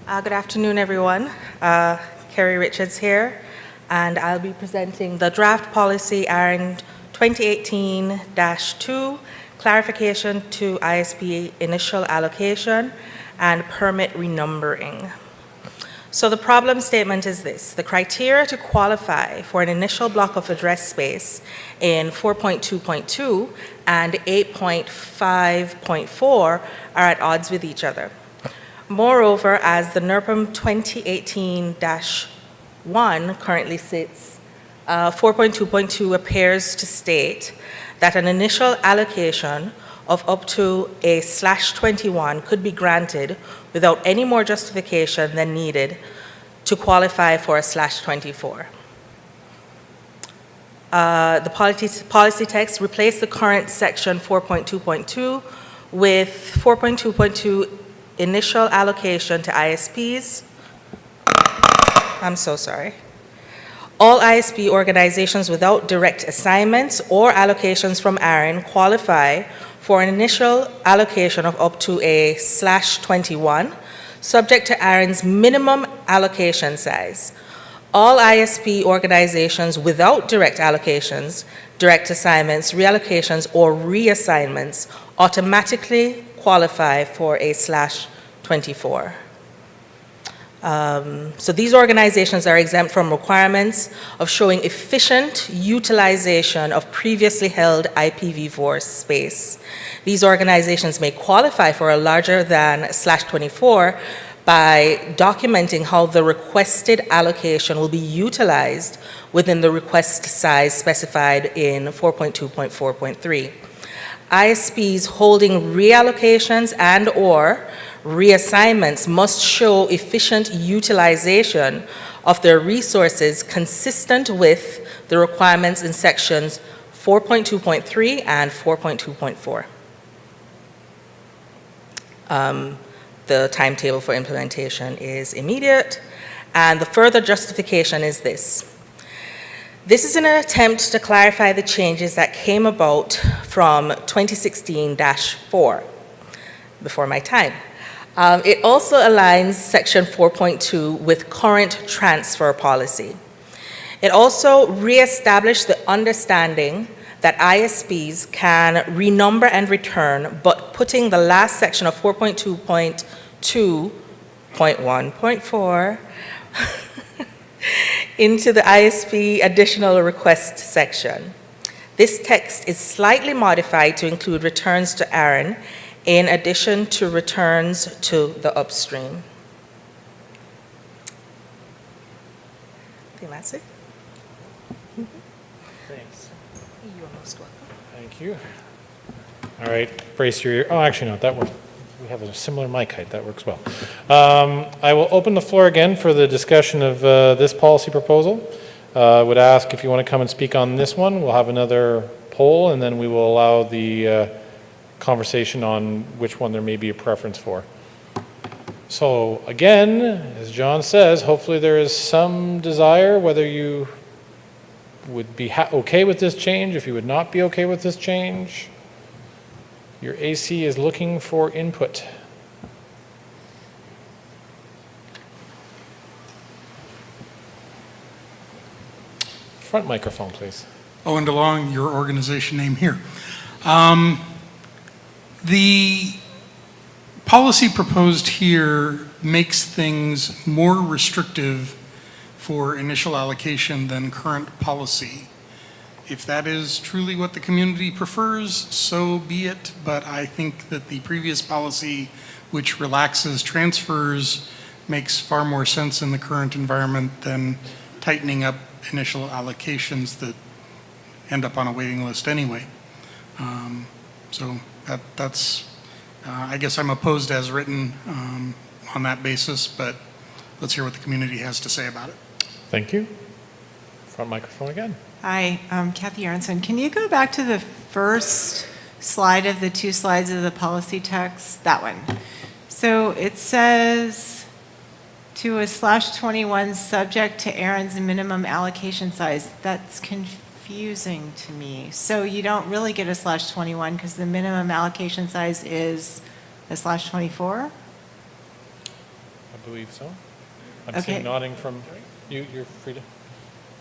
Good afternoon, everyone. Kerry Richards here, and I'll be presenting the draft policy ARIN-2018-2, clarification to ISP initial allocation and permit renumbering. So the problem statement is this: the criteria to qualify for an initial block of address space in 4.2.2 and 8.5.4 are at odds with each other. Moreover, as the NERPM 2018-1 currently sits, 4.2.2 appears to state that an initial allocation of up to a /21 could be granted without any more justification than needed to qualify for a /24. The policy text replaced the current section 4.2.2 with 4.2.2 initial allocation to ISPs. I'm so sorry. All ISP organizations without direct assignments or allocations from ARIN qualify for an initial allocation of up to a /21, subject to ARIN's minimum allocation size. All ISP organizations without direct allocations, direct assignments, reallocations, or reassignments automatically qualify for a /24. So these organizations are exempt from requirements of showing efficient utilization of previously held IPv4 space. These organizations may qualify for a larger than /24 by documenting how the requested allocation will be utilized within the request size specified in 4.2.4.3. ISPs holding reallocations and/or reassignments must show efficient utilization of their resources consistent with the requirements in sections 4.2.3 and 4.2.4. The timetable for implementation is immediate, and the further justification is this. This is an attempt to clarify the changes that came about from 2016-4, before my time. It also aligns section 4.2 with current transfer policy. It also reestablished the understanding that ISPs can renumber and return, but putting the last section of 4.2.2.1.4 into the ISP additional request section. This text is slightly modified to include returns to ARIN in addition to returns to the upstream. I think that's it. Thanks. You're most welcome. Thank you. All right, brace your ear. Oh, actually, no, that works. We have a similar mic height. That works well. I will open the floor again for the discussion of this policy proposal. I would ask if you want to come and speak on this one. We'll have another poll, and then we will allow the conversation on which one there may be a preference for. So again, as John says, hopefully there is some desire whether you would be okay with this change, if you would not be okay with this change. Your AC is looking for input. Front microphone, please. Owen DeLong, your organization name here. The policy proposed here makes things more restrictive for initial allocation than current policy. If that is truly what the community prefers, so be it, but I think that the previous policy, which relaxes transfers, makes far more sense in the current environment than tightening up initial allocations that end up on a waiting list anyway. So that's I guess I'm opposed as written on that basis, but let's hear what the community has to say about it. Thank you. Front microphone again. Hi, I'm Kathy Aronson. Can you go back to the first slide of the 2 slides of the policy text? That one. So it says to a /21 subject to ARIN's minimum allocation size. That's confusing to me. So you don't really get a /21 because the minimum allocation size is a /24? believe so. I'm Okay. seeing nodding from you. You're free to.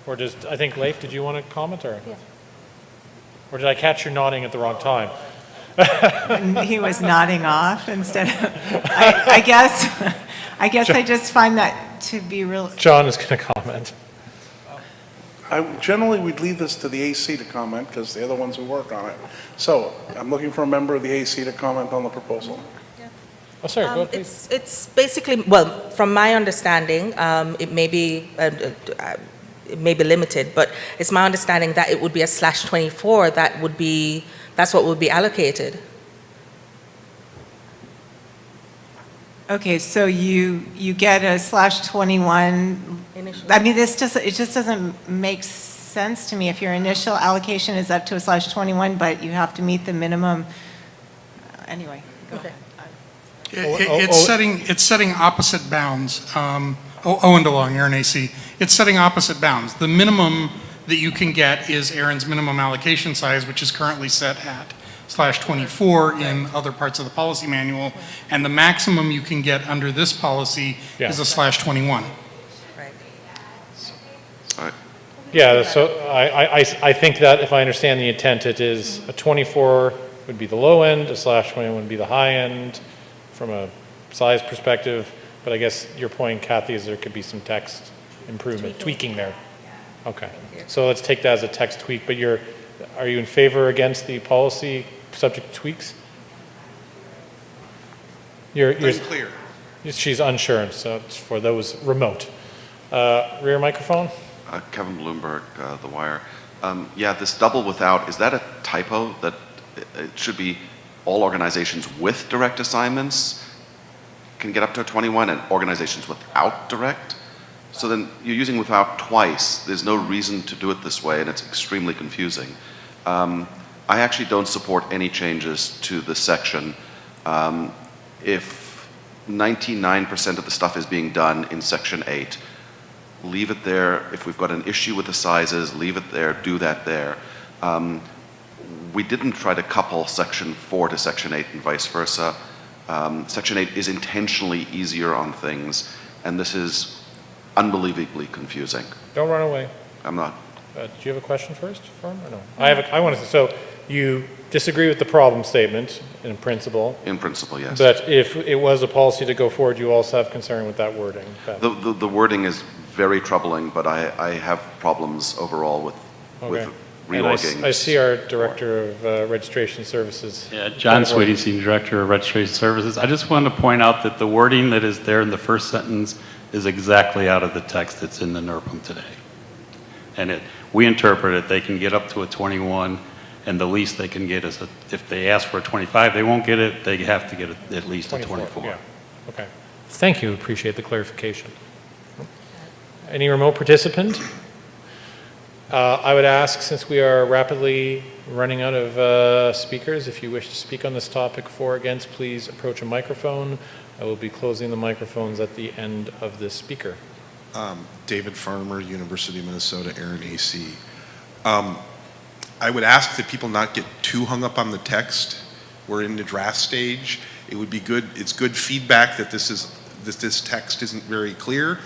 Or just, I think, Leif, did you want to comment or? Yeah. Or did I catch you nodding at the wrong time? He was nodding off instead of, I guess I just find that to be real. John is going to comment. Generally, we'd leave this to the AC to comment because they're the ones who work on it. So I'm looking for a member of the AC to comment on the proposal. Oh, sorry, go ahead, please. It's basically, well, from my understanding, it may be limited, but it's my understanding that it would be a /24 that's what would be allocated. Okay, so you get a /21. Initially. I mean, it just doesn't make sense to me. If your initial allocation is up to a /21, but you have to meet the minimum, anyway, go Okay. ahead. It's setting opposite bounds. Owen DeLong, Aaron AC. It's setting opposite bounds. The minimum that you can get is Aaron's minimum allocation size, which is currently set at /24 in other parts of the policy manual, and the maximum you can get under this policy is a /21. Right. Yeah, so I think that if I understand the intent, it is a 24 would be the low end, a /21 would be the high end from a size perspective. But I guess your point, Kathy, is there could be some text improvement, tweaking there. Okay, so let's take that as a text tweak, but are you in favor or against the policy subject to tweaks? You're Unclear. She's unsure, so it's for those remote. Rear microphone? Kevin Bloomberg, The Wire. Yeah, this double without, is that a typo? That it should be all organizations with direct assignments can get up to 21 and organizations without direct? So then you're using without twice. There's no reason to do it this way, and it's extremely confusing. I actually don't support any changes to this section. If 99% of the stuff is being done in Section 8, leave it there. If we've got an issue with the sizes, leave it there, do that there. We didn't try to couple Section 4 to Section 8 and vice versa. Section 8 is intentionally easier on things, and this is unbelievably confusing. Don't run away. I'm not. Do you have a question first for him or no? I want to. So you disagree with the problem statement in principle. In principle, yes. But if it was a policy to go forward, you also have concern with that wording. The wording is very troubling, but I have problems overall with reorging. And I see our Director of Registration Services. Yeah, John Sweetie, Senior Director of Registration Services. I just wanted to point out that the wording that is there in the first sentence is exactly out of the text that's in the NERPM today. And we interpret it, they can get up to a 21, and the least they can get is, if they ask for a 25, they won't get it, they have to get at least a 24. Yeah. Okay. Thank you. Appreciate the clarification. Any remote participant? I would ask, since we are rapidly running out of speakers, if you wish to speak on this topic for or against, please approach a microphone. I will be closing the microphones at the end of this speaker. David Farmer, University of Minnesota, Aaron AC. I would ask that people not get too hung up on the text. We're in the draft stage. It would be good, it's good feedback that this text isn't very clear.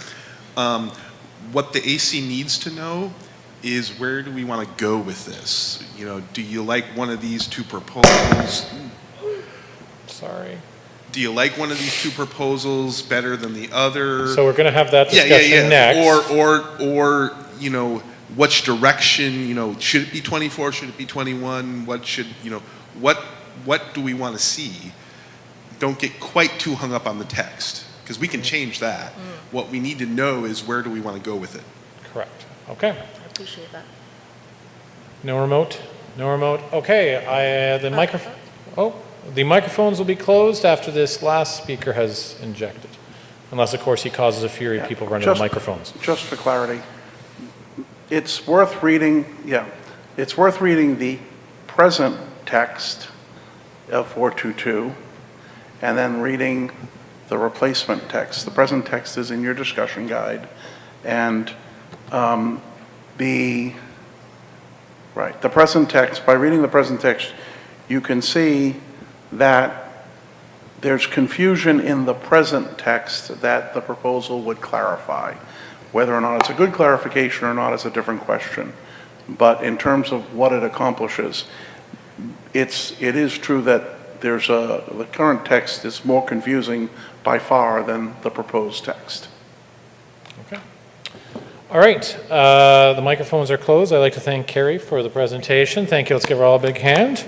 What the AC needs to know is, where do we want to go with this? You know, do you like one of these two proposals? Sorry. Do you like one of these two proposals better than the other? So we're going to have that discussion next. Or you know, which direction? You know, should it be 24? Should it be 21? What should, you know, what do we want to see? Don't get quite too hung up on the text, because we can change that. What we need to know is, where do we want to go with it? Correct. Okay. I appreciate that. No remote? No remote? Okay, the microphones will be closed after this last speaker has injected. Unless, of course, he causes a fury of people running the microphones. Just for clarity, it's worth reading the present text of 422 and then reading the replacement text. The present text is in your discussion guide, and the present text, by reading the present text, you can see that there's confusion in the present text that the proposal would clarify. Whether or not it's a good clarification or not is a different question. But in terms of what it accomplishes, it is true that the current text is more confusing by far than the proposed text. Okay. All right. The microphones are closed. I'd like to thank Carrie for the presentation. Thank you. Let's give her all a big hand.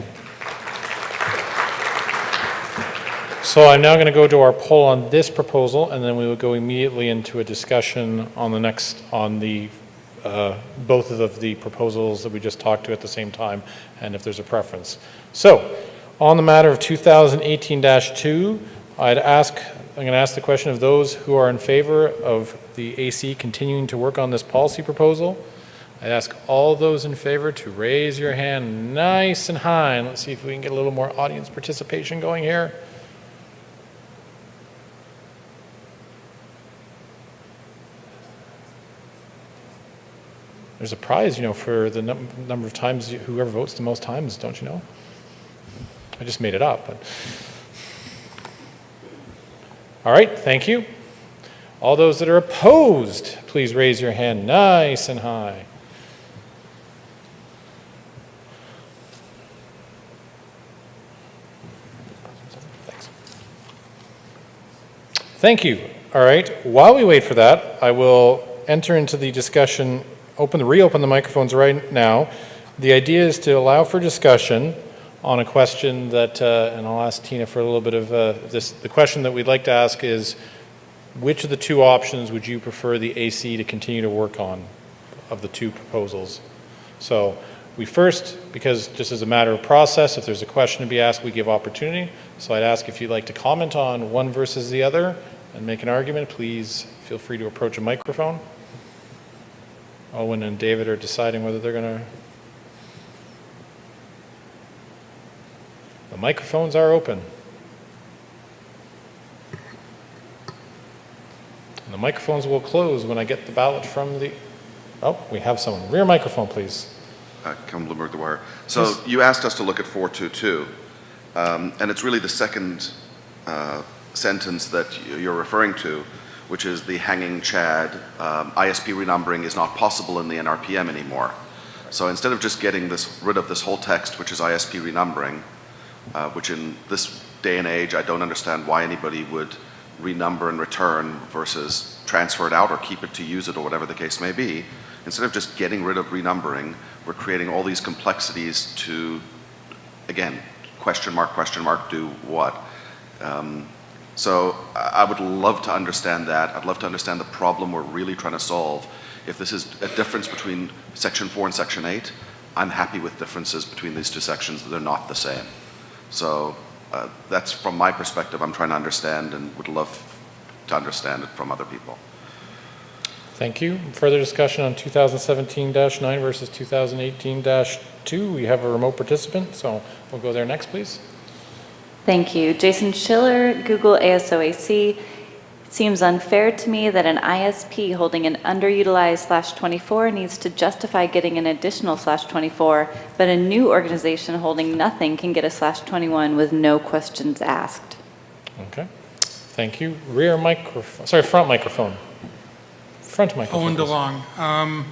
So I'm now going to go to our poll on this proposal, and then we will go immediately into a discussion on the both of the proposals that we just talked to at the same time, and if there's a preference. So, on the matter of 2018-2, I'm going to ask the question of those who are in favor of the AC continuing to work on this policy proposal. I'd ask all those in favor to raise your hand nice and high, and let's see if we can get a little more audience participation going here. There's a prize, for the number of times whoever votes the most times, don't you know? I just made it up. But. All right, thank you. All those that are opposed, please raise your hand nice and high. Thanks. Thank you. All right, while we wait for that, I will enter into the discussion. Reopen the microphones right now. The idea is to allow for discussion on a question that, and I'll ask Tina for a little bit of this. The question that we'd like to ask is, which of the two options would you prefer the AC to continue to work on of the two proposals? So we first, because just as a matter of process, if there's a question to be asked, we give opportunity. So I'd ask if you'd like to comment on one versus the other and make an argument, please feel free to approach a microphone. Owen and David are deciding whether they're going to. The microphones are open. And the microphones will close when I get the ballot from the. Oh, we have someone. Rear microphone, please. Come Bloomberg the Wire. So you asked us to look at 422, and it's really the second sentence that you're referring to, which is the hanging chad. ISP renumbering is not possible in the NRPM anymore. So instead of just getting rid of this whole text, which is ISP renumbering, which in this day and age, I don't understand why anybody would renumber and return versus transfer it out or keep it to use it or whatever the case may be. Instead of just getting rid of renumbering, we're creating all these complexities to, again, question mark, do what? So I would love to understand that. I'd love to understand the problem we're really trying to solve. If this is a difference between Section 4 and Section 8, I'm happy with differences between these two sections. They're not the same. So that's from my perspective, I'm trying to understand and would love to understand it from other people. Thank you. Further discussion on 2017-9 versus 2018-2. We have a remote participant, so we'll go there next, please. Thank you. Jason Schiller, Google ASOAC. It seems unfair to me that an ISP holding an underutilized /24 needs to justify getting an additional /24, but a new organization holding nothing can get a /21 with no questions asked. Okay. Thank you. Rear microphone. Sorry, front microphone. Front microphone. Owen DeLong.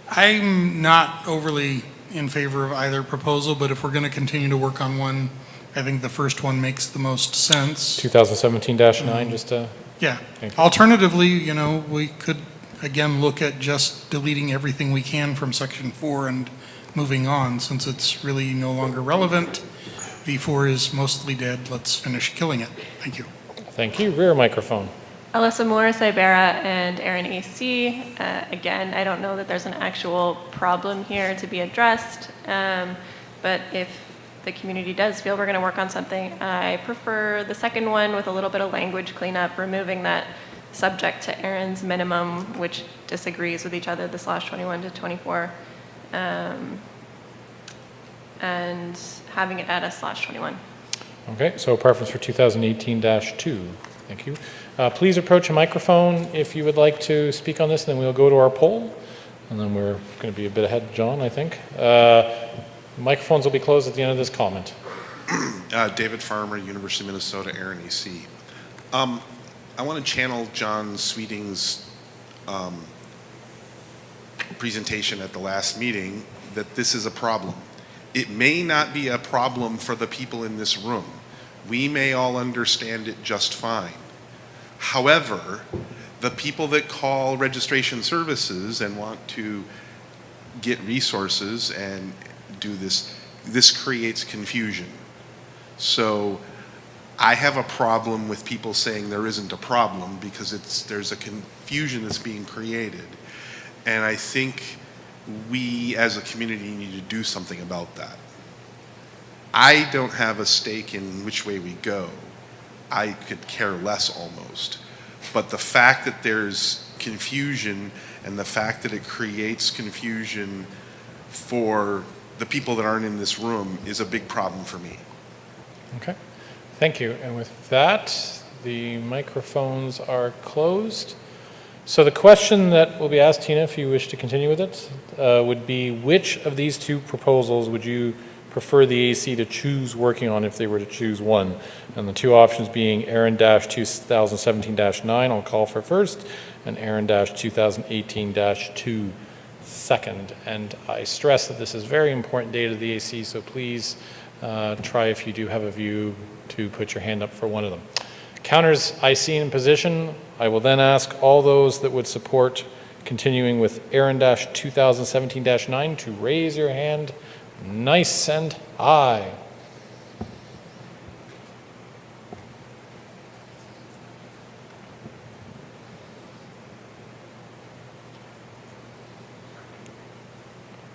I'm not overly in favor of either proposal, but if we're going to continue to work on one, I think the first one makes the most sense. 2017-9, just Yeah. Thank you. Alternatively, we could, again, look at just deleting everything we can from Section 4 and moving on, since it's really no longer relevant. V4 is mostly dead. Let's finish killing it. Thank you. Thank you. Rear microphone. Alyssa Morris, Ibera, and ARIN-AC. Again, I don't know that there's an actual problem here to be addressed, but if the community does feel we're going to work on something, I prefer the second one with a little bit of language cleanup, removing that subject to ARIN's minimum, which disagrees with each other, the /21 to 24, and having it at a /21. Okay, so preference for 2018-2. Thank you. Please approach a microphone if you would like to speak on this, and then we'll go to our poll. And then we're going to be a bit ahead of John, I think. Microphones will be closed at the end of this comment. David Farmer, University of Minnesota, ARIN-EC. I want to channel John Sweeting's presentation at the last meeting that this is a problem. It may not be a problem for the people in this room. We may all understand it just fine. However, the people that call registration services and want to get resources and do this creates confusion. So I have a problem with people saying there isn't a problem because there's a confusion that's being created. And I think we as a community need to do something about that. I don't have a stake in which way we go. I could care less almost. But the fact that there's confusion and the fact that it creates confusion for the people that aren't in this room is a big problem for me. Okay, thank you. And with that, the microphones are closed. So the question that will be asked, Tina, if you wish to continue with it, would be which of these two proposals would you prefer the AC to choose working on if they were to choose one? And the two options being ARIN-2017-9, I'll call for first, and ARIN-2018-2 second. And I stress that this is very important data to the AC, so please try, if you do have a view, to put your hand up for one of them. Counters I see in position. I will then ask all those that would support continuing with ARIN-2017-9 to raise your hand nice and high.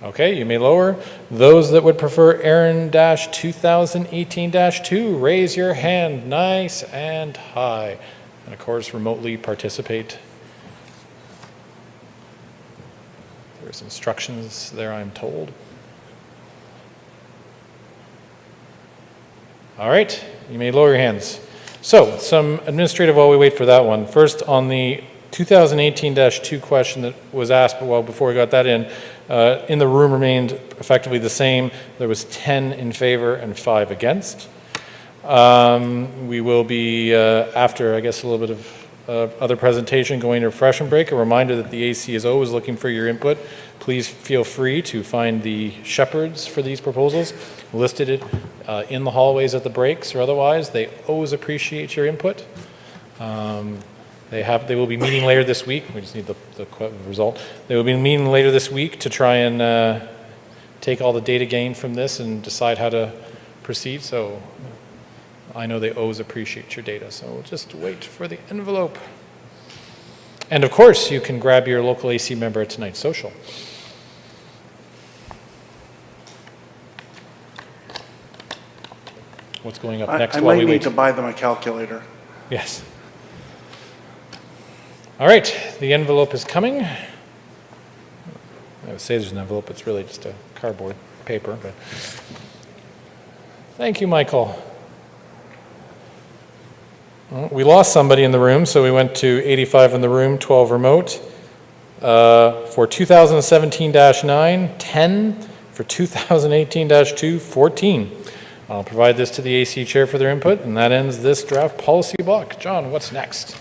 Okay, you may lower. Those that would prefer ARIN-2018-2, raise your hand nice and high. And of course, remotely participate. There's instructions there, I'm told. All right, you may lower your hands. So, some administrative while we wait for that one. First, on the 2018-2 question that was asked, but well, before we got that in the room remained effectively the same. There was 10 in favor and 5 against. We will be, after, I guess, a little bit of other presentation, going to refreshment break. A reminder that the AC is always looking for your input. Please feel free to find the shepherds for these proposals listed in the hallways at the breaks or otherwise. They always appreciate your input. They will be meeting later this week. We just need the result. They will be meeting later this week to try and take all the data gained from this and decide how to proceed. So I know they always appreciate your data. So we'll just wait for the envelope. And of course, you can grab your local AC member at tonight's social. What's going up next while we wait? I might need to buy them a calculator. Yes. All right, the envelope is coming. I would say there's an envelope, it's really just a cardboard paper, but thank you, Michael. Well, we lost somebody in the room, so we went to 85 in the room, 12 remote. For 2017-9, 10. For 2018-2, 14. I'll provide this to the AC chair for their input, and that ends this draft policy block. John, what's next?